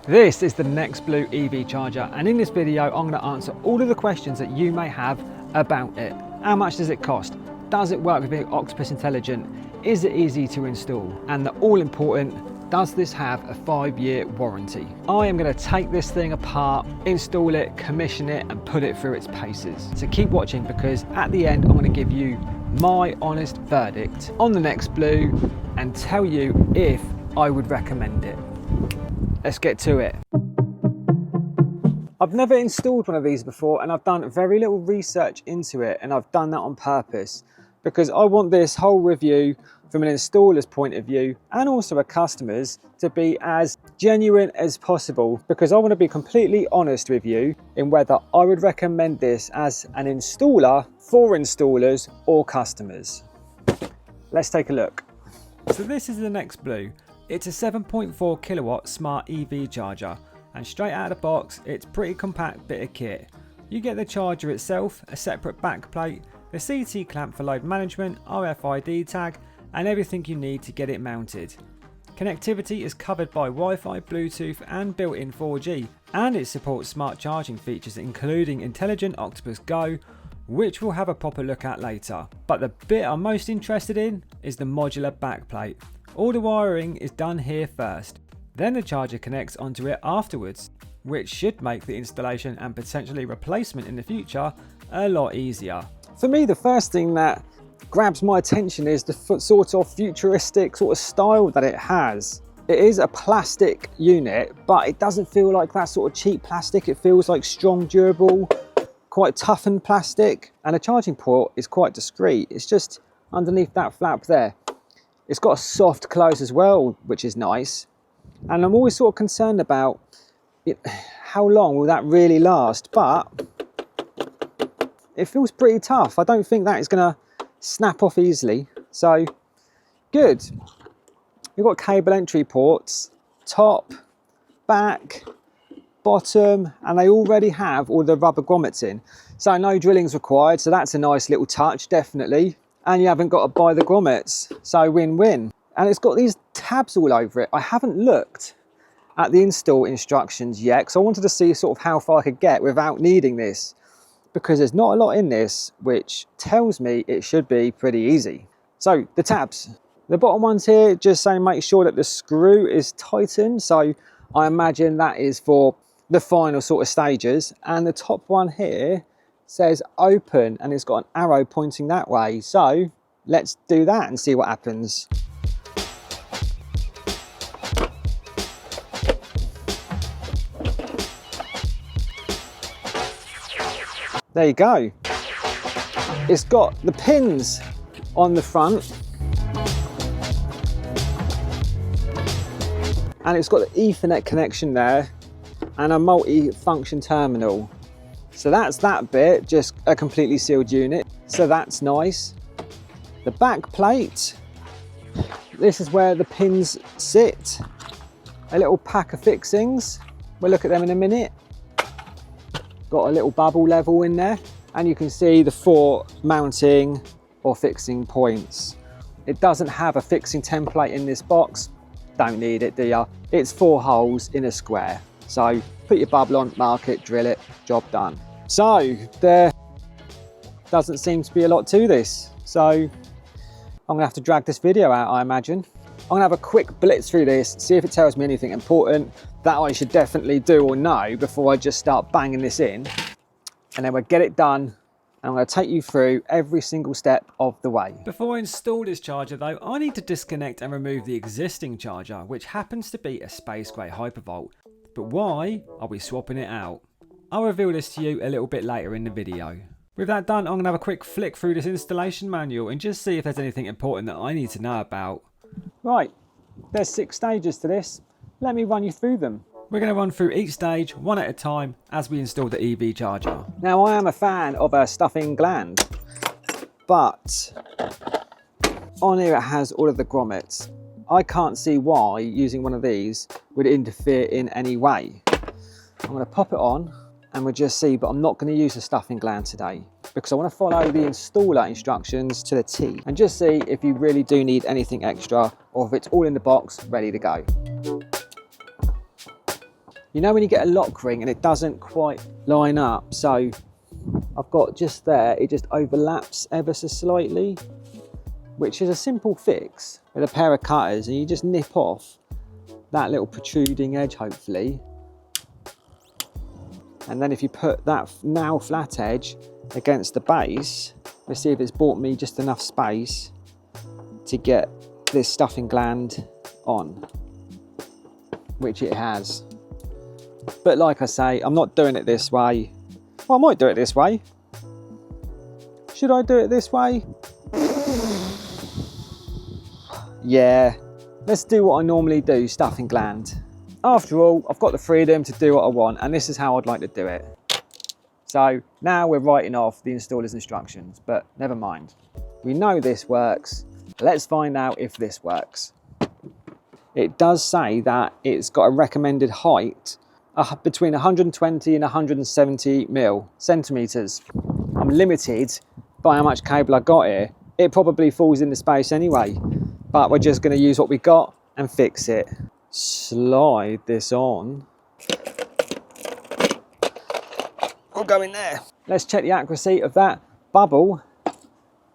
This is the NexBlue EV charger, and in this video I'm going to answer all of the questions that you may have about it. How much does it cost? Does it work with the Octopus Intelligent? Is it easy to install? And the all important, does this have a 5-year warranty? I am going to take this thing apart, install it, commission it and put it through its paces. So keep watching, because at the end I'm going to give you my honest verdict on the NexBlue and tell you if I would recommend it. Let's get to it. I've never installed one of these before, and I've done very little research into it, and I've done that on purpose because I want this whole review from an installer's point of view and also a customer's to be as genuine as possible, because I want to be completely honest with you in whether I would recommend this as an installer for installers or customers. Let's take a look. So this is the NexBlue. It's a 7.4 kilowatt smart EV charger, and straight out of the box it's pretty compact bit of kit. You get the charger itself, a separate backplate, the CT clamp for load management, RFID tag and everything you need to get it mounted. Connectivity is covered by Wi-Fi, Bluetooth and built-in 4G, and it supports smart charging features including Intelligent Octopus Go, which we'll have a proper look at later. But the bit I'm most interested in is the modular backplate. All the wiring is done here first, then the charger connects onto it afterwards, which should make the installation and potentially replacement in the future a lot easier. For me, the first thing that grabs my attention is the sort of futuristic sort of style that it has. It is a plastic unit, but it doesn't feel like that sort of cheap plastic. It feels like strong, durable, quite toughened plastic, and the charging port is quite discreet. It's just underneath that flap there. It's got a soft close as well, which is nice. And I'm always sort of concerned about how long will that really last, but it feels pretty tough. I don't think that is going to snap off easily. So good. You've got cable entry ports, top, back, bottom, and they already have all the rubber grommets in. So no drilling's required. So that's a nice little touch, definitely. And you haven't got to buy the grommets, so win-win. And it's got these tabs all over it. I haven't looked at the install instructions yet, because I wanted to see sort of how far I could get without needing this, because there's not a lot in this, which tells me it should be pretty easy. So the tabs, the bottom ones here just say make sure that the screw is tightened, so I imagine that is for the final sort of stages. And the top one here says open, and it's got an arrow pointing that way. So let's do that and see what happens. There you go. It's got the pins on the front, and it's got the Ethernet connection there and a multi-function terminal. So that's that bit, just a completely sealed unit. So that's nice. The back plate, this is where the pins sit. A little pack of fixings. We'll look at them in a minute. Got a little bubble level in there, and you can see the 4 mounting or fixing points. It doesn't have a fixing template in this box. Don't need it, do ya? It's 4 holes in a square. So put your bubble on, mark it, drill it, job done. So there doesn't seem to be a lot to this. So I'm gonna have to drag this video out, I imagine. I'm gonna have a quick blitz through this, see if it tells me anything important that I should definitely do or know before I just start banging this in. And then we'll get it done. I'm going to take you through every single step of the way. Before I install this charger though, I need to disconnect and remove the existing charger, which happens to be a space grey Hypervolt. But why are we swapping it out? I'll reveal this to you a little bit later in the video. With that done, I'm going to have a quick flick through this installation manual and just see if there's anything important that I need to know about. Right, there's 6 stages to this. Let me run you through them. We're going to run through each stage one at a time as we install the EV charger. Now I am a fan of a stuffing gland, but on here it has all of the grommets. I can't see why using one of these would interfere in any way. I'm going to pop it on and we'll just see, but I'm not going to use the stuffing gland today because I want to follow the installer instructions to the T and just see if you really do need anything extra or if it's all in the box ready to go. You know when you get a lock ring and it doesn't quite line up, so I've got just there, it just overlaps ever so slightly, which is a simple fix with a pair of cutters, and you just nip off that little protruding edge, hopefully. And then if you put that now flat edge against the base, let's see if it's bought me just enough space to get this stuffing gland on, which it has. But like I say, I'm not doing it this way. Well, I might do it this way. Should I do it this way? Yeah, let's do what I normally do, stuffing gland. After all, I've got the freedom to do what I want, and this is how I'd like to do it. So now we're writing off the installer's instructions, but never mind. We know this works. Let's find out if this works. It does say that it's got a recommended height between 120 and 170 centimeters. I'm limited by how much cable I got here. It probably falls into space anyway, but we're just going to use what we got and fix it. Slide this on. We'll go in there. Let's check the accuracy of that bubble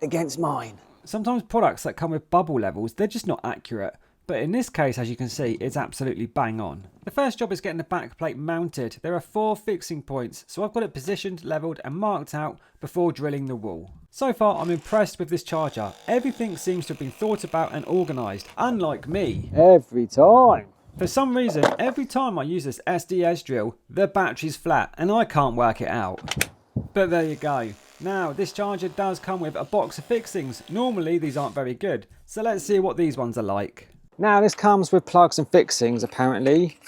against mine. Sometimes products that come with bubble levels, they're just not accurate. But in this case, as you can see, it's absolutely bang on. The first job is getting the back plate mounted. There are 4 fixing points, so I've got it positioned, levelled and marked out before drilling the wall. So far, I'm impressed with this charger. Everything seems to have been thought about and organised, unlike me. Every time. For some reason, every time I use this SDS drill, the battery's flat and I can't work it out. But there you go. Now, this charger does come with a box of fixings. Normally, these aren't very good. So let's see what these ones are like. Now this comes with plugs and fixings apparently.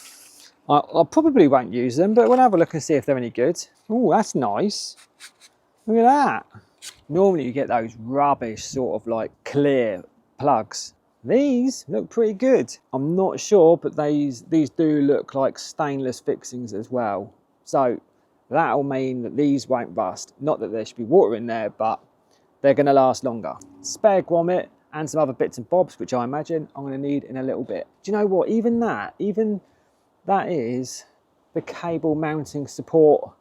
I probably won't use them, but we'll have a look and see if they're any good. Oh, that's nice. Look at that. Normally you get those rubbish sort of like clear plugs. These look pretty good. I'm not sure, but these do look like stainless fixings as well. So that'll mean that these won't rust. Not that there should be water in there, but they're going to last longer. Spare grommet and some other bits and bobs, which I imagine I'm going to need in a little bit. Do you know what? Even that is the cable mounting support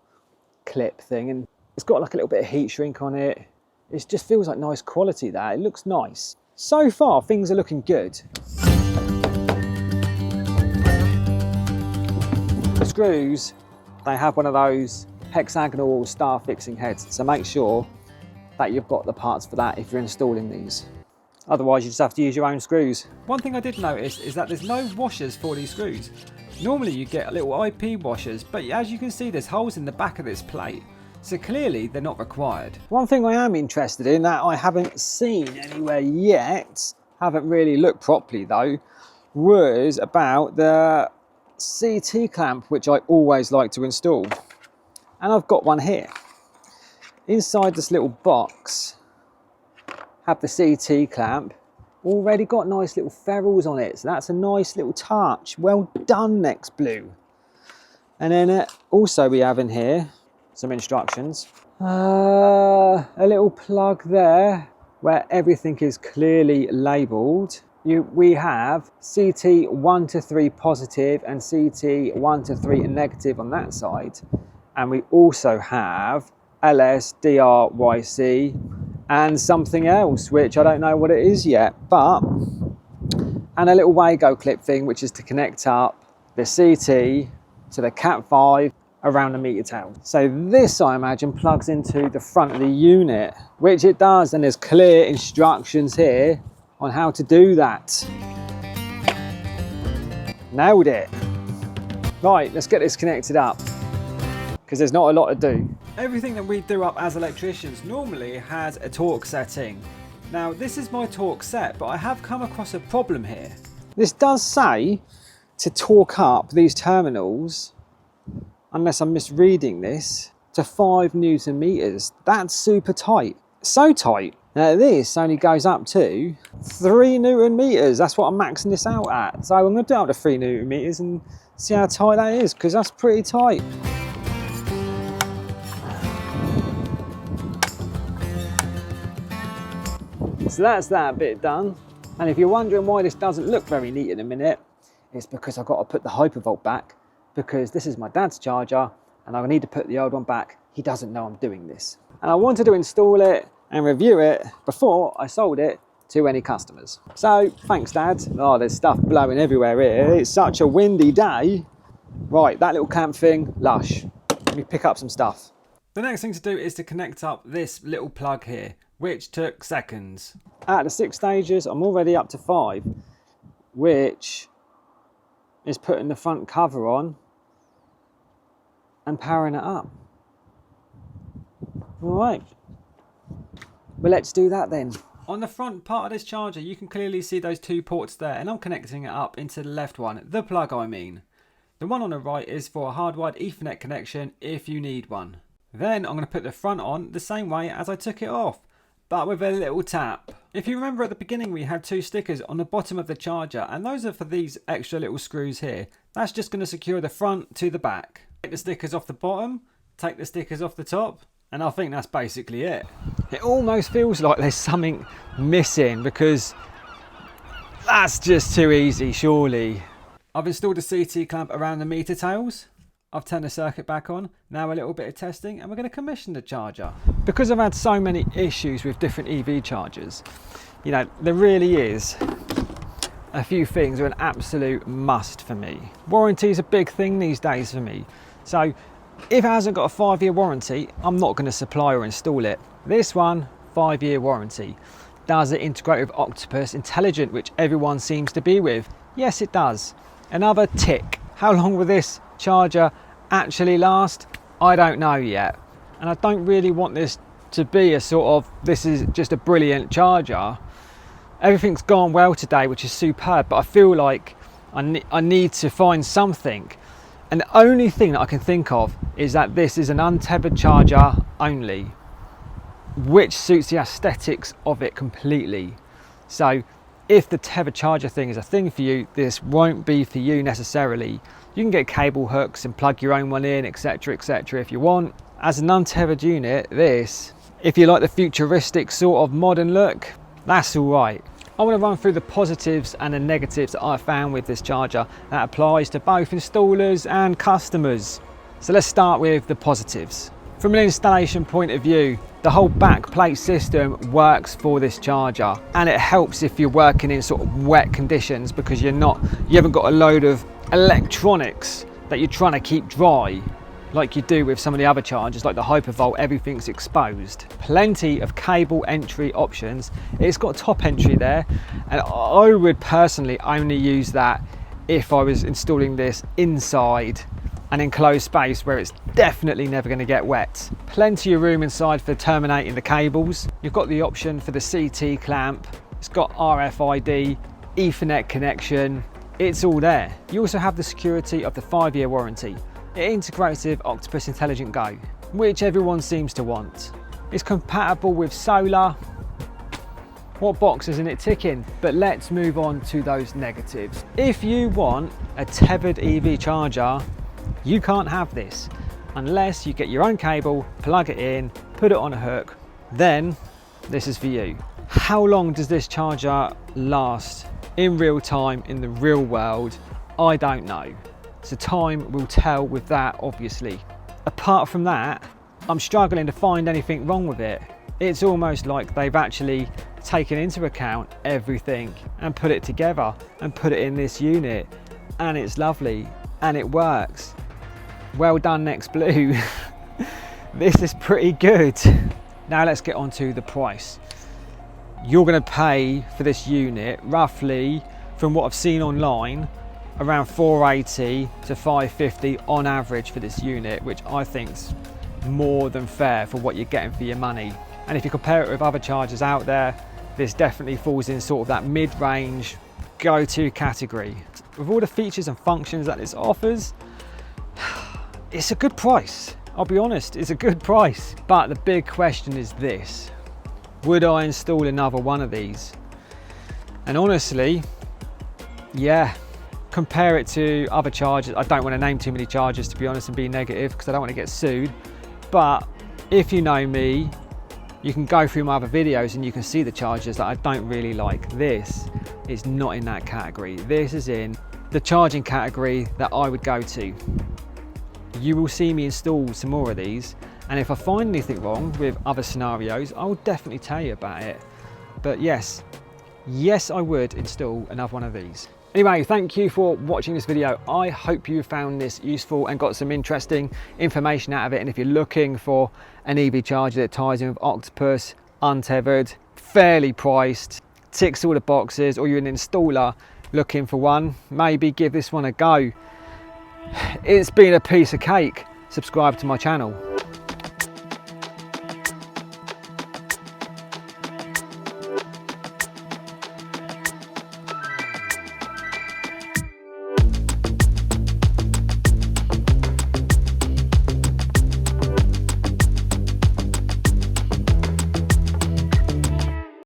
clip thing, and it's got like a little bit of heat shrink on it. It just feels like nice quality there. It looks nice. So far, things are looking good. The screws, they have one of those hexagonal star fixing heads, so make sure that you've got the parts for that if you're installing these. Otherwise, you just have to use your own screws. One thing I did notice is that there's no washers for these screws. Normally you get little IP washers, but as you can see, there's holes in the back of this plate. So clearly they're not required. One thing I am interested in that I haven't seen anywhere yet, haven't really looked properly though, was about the CT clamp, which I always like to install. And I've got one here. Inside this little box, have the CT clamp, already got nice little ferrules on it, so that's a nice little touch. Well done, NexBlue. And then also we have in here some instructions. A little plug there where everything is clearly labelled. We have CT 1 to 3 positive and CT 1 to 3 negative on that side. And we also have LSDRYC and something else, which I don't know what it is yet, but, and a little Wago clip thing, which is to connect up the CT to the Cat 5 around the meter tail. So this, I imagine, plugs into the front of the unit, which it does, and there's clear instructions here on how to do that. Nailed it. Right, let's get this connected up, because there's not a lot to do. Everything that we do up as electricians normally has a torque setting. Now this is my torque set, but I have come across a problem here. This does say to torque up these terminals, unless I'm misreading this, to 5 Newton meters. That's super tight, so tight. Now this only goes up to 3 Newton meters. That's what I'm maxing this out at. So I'm going to do it up to 3 Newton meters and see how tight that is, because that's pretty tight. So that's that bit done. And if you're wondering why this doesn't look very neat in a minute, it's because I've got to put the hypervolt back because this is my dad's charger and I need to put the old one back. He doesn't know I'm doing this. And I wanted to install it and review it before I sold it to any customers. So thanks, Dad. Oh, there's stuff blowing everywhere here. It's such a windy day. Right, that little camp thing, lush. Let me pick up some stuff. The next thing to do is to connect up this little plug here, which took seconds. At the 6 stages, I'm already up to 5, which is putting the front cover on and powering it up. All right, well, let's do that then. On the front part of this charger, you can clearly see those 2 ports there, and I'm connecting it up into the left one, the plug I mean. The one on the right is for a hardwired Ethernet connection if you need one. Then I'm going to put the front on the same way as I took it off, but with a little tap. If you remember at the beginning, we had 2 stickers on the bottom of the charger, and those are for these extra little screws here. That's just going to secure the front to the back. Take the stickers off the bottom, take the stickers off the top, and I think that's basically it. It almost feels like there's something missing because that's just too easy, surely. I've installed a CT clamp around the meter tails. I've turned the circuit back on. Now a little bit of testing and we're going to commission the charger. Because I've had so many issues with different EV chargers, you know, there really is a few things are an absolute must for me. Warranty is a big thing these days for me. So if it hasn't got a 5-year warranty, I'm not going to supply or install it. This one, 5-year warranty. Does it integrate with Octopus Intelligent, which everyone seems to be with? Yes, it does. Another tick. How long will this charger actually last? I don't know yet. And I don't really want this to be a sort of, this is just a brilliant charger. Everything's gone well today, which is superb, but I feel like I need to find something. And the only thing that I can think of is that this is an untethered charger only, which suits the aesthetics of it completely. So if the tethered charger thing is a thing for you, this won't be for you necessarily. You can get cable hooks and plug your own one in, etc, etc if you want. As an untethered unit, this, if you like the futuristic sort of modern look, that's all right. I want to run through the positives and the negatives that I found with this charger that applies to both installers and customers. So let's start with the positives. From an installation point of view, the whole back plate system works for this charger, and it helps if you're working in sort of wet conditions because you haven't got a load of electronics that you're trying to keep dry like you do with some of the other chargers like the Hypervolt. Everything's exposed. Plenty of cable entry options. It's got top entry there, and I would personally only use that if I was installing this inside an enclosed space where it's definitely never going to get wet. Plenty of room inside for terminating the cables. You've got the option for the CT clamp. It's got RFID, Ethernet connection. It's all there. You also have the security of the 5-year warranty. It integrates with Octopus Intelligent Go, which everyone seems to want. It's compatible with solar. What box isn't it ticking? But let's move on to those negatives. If you want a tethered EV charger, you can't have this unless you get your own cable, plug it in, put it on a hook, then this is for you. How long does this charger last in real time, in the real world? I don't know. So time will tell with that, obviously. Apart from that, I'm struggling to find anything wrong with it. It's almost like they've actually taken into account everything and put it together and put it in this unit, and it's lovely and it works. Well done, NexBlue. This is pretty good. Now let's get on to the price. You're going to pay for this unit roughly, from what I've seen online, around $480 to $550 on average for this unit, which I think's more than fair for what you're getting for your money. And if you compare it with other chargers out there, this definitely falls in sort of that mid-range go-to category. With all the features and functions that this offers, it's a good price. I'll be honest, it's a good price. But the big question is this: would I install another one of these? And honestly, yeah. Compare it to other chargers. I don't want to name too many chargers, to be honest, and be negative because I don't want to get sued. But if you know me, you can go through my other videos and you can see the chargers that I don't really like. This is not in that category. This is in the charging category that I would go to. You will see me install some more of these, and if I find anything wrong with other scenarios, I will definitely tell you about it. But yes, I would install another one of these. Anyway, thank you for watching this video. I hope you found this useful and got some interesting information out of it. And if you're looking for an EV charger that ties in with Octopus, untethered, fairly priced, ticks all the boxes, or you're an installer looking for one, maybe give this one a go. It's been a piece of cake. Subscribe to my channel.